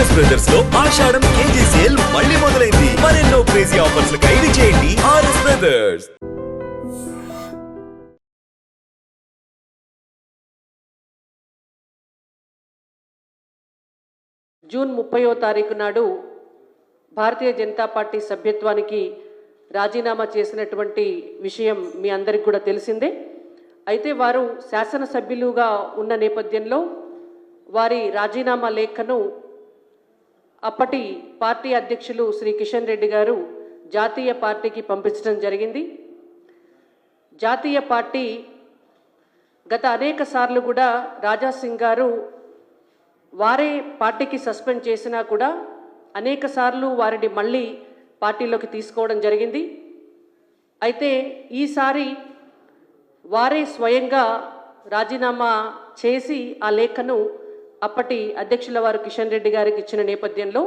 RS brothers లో ఆషాఢం KG sale మళ్ళీ మొదలైంది. మరెన్నో క్రేజీ ఆఫర్స్ ఖైదు చేయండి ఆర్ఎస్ బ్రదర్స్. జూన్ 30వ తారీఖు నాడు భారతీయ జనతా పార్టీ సభ్యత్వానికి రాజీనామా చేసినటువంటి విషయం మీ అందరికీ కూడా తెలిసిందే. అయితే వారు శాసనసభ్యులుగా ఉన్న నేపథ్యంలో వారి రాజీనామా లేఖను అప్పటి పార్టీ అధ్యక్షులు శ్రీ కిషన్ రెడ్డి గారు జాతీయ పార్టీకి పంపించడం జరిగింది. జాతీయ పార్టీ గత అనేక సార్లు కూడా రాజా సింగ్ గారు వారే పార్టీకి సస్పెండ్ చేసినా కూడా అనేక సార్లు వారిని మళ్ళీ పార్టీలోకి తీసుకోవడం జరిగింది. అయితే ఈసారి వారే స్వయంగా రాజీనామా చేసి ఆ లేఖను అప్పటి అధ్యక్షుల వారు కిషన్ రెడ్డి గారికి ఇచ్చిన నేపథ్యంలో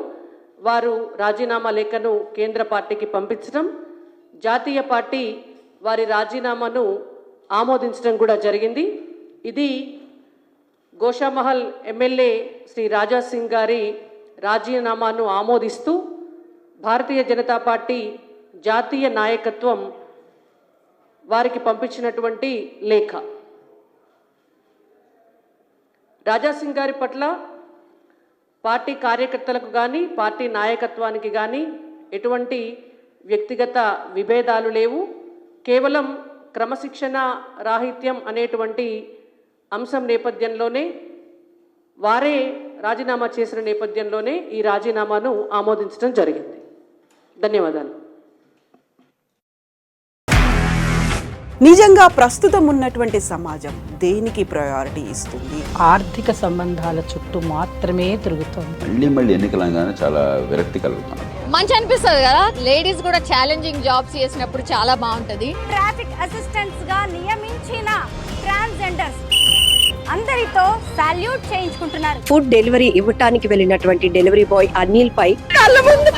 వారు రాజీనామా లేఖను కేంద్ర పార్టీకి పంపించడం, జాతీయ పార్టీ వారి రాజీనామాను ఆమోదించడం కూడా జరిగింది. ఇది గోషామహల్ ఎమ్మెల్యే శ్రీ రాజా సింగ్ గారి రాజీనామాను ఆమోదిస్తూ భారతీయ జనతా పార్టీ జాతీయ నాయకత్వం వారికి పంపించినటువంటి లేఖ. రాజా సింగ్ గారి పట్ల పార్టీ కార్యకర్తలకు కానీ పార్టీ నాయకత్వానికి కానీ ఎటువంటి వ్యక్తిగత విభేదాలు లేవు. కేవలం క్రమశిక్షణ రాహిత్యం అనేటువంటి అంశం నేపథ్యంలోనే వారే రాజీనామా చేసిన నేపథ్యంలోనే ఈ రాజీనామాను ఆమోదించడం జరిగింది. ధన్యవాదాలు. నిజంగా ప్రస్తుతం ఉన్నటువంటి సమాజం దేనికి ప్రయారిటీ ఇస్తుంది? ఆర్థిక సంబంధాల చుట్టూ మాత్రమే తిరుగుతోంది. మళ్ళీ ఎన్నికలంగానే చాలా విరక్తి కలుగుతున్నాం. మంచి అనిపిస్తుంది కదా, లేడీస్ కూడా ఛాలెంజింగ్ జాబ్స్ చేసినప్పుడు చాలా బాగుంటది. ట్రాఫిక్ అసిస్టెంట్స్ గా నియమించిన ట్రాన్స్జెండర్స్ అందరితో సాల్యూట్ చేయించుకుంటున్నారు. ఫుడ్ డెలివరీ ఇవ్వటానికి వెళ్ళినటువంటి డెలివరీ బాయ్ అనిల్ పై కళ్ళ ముందు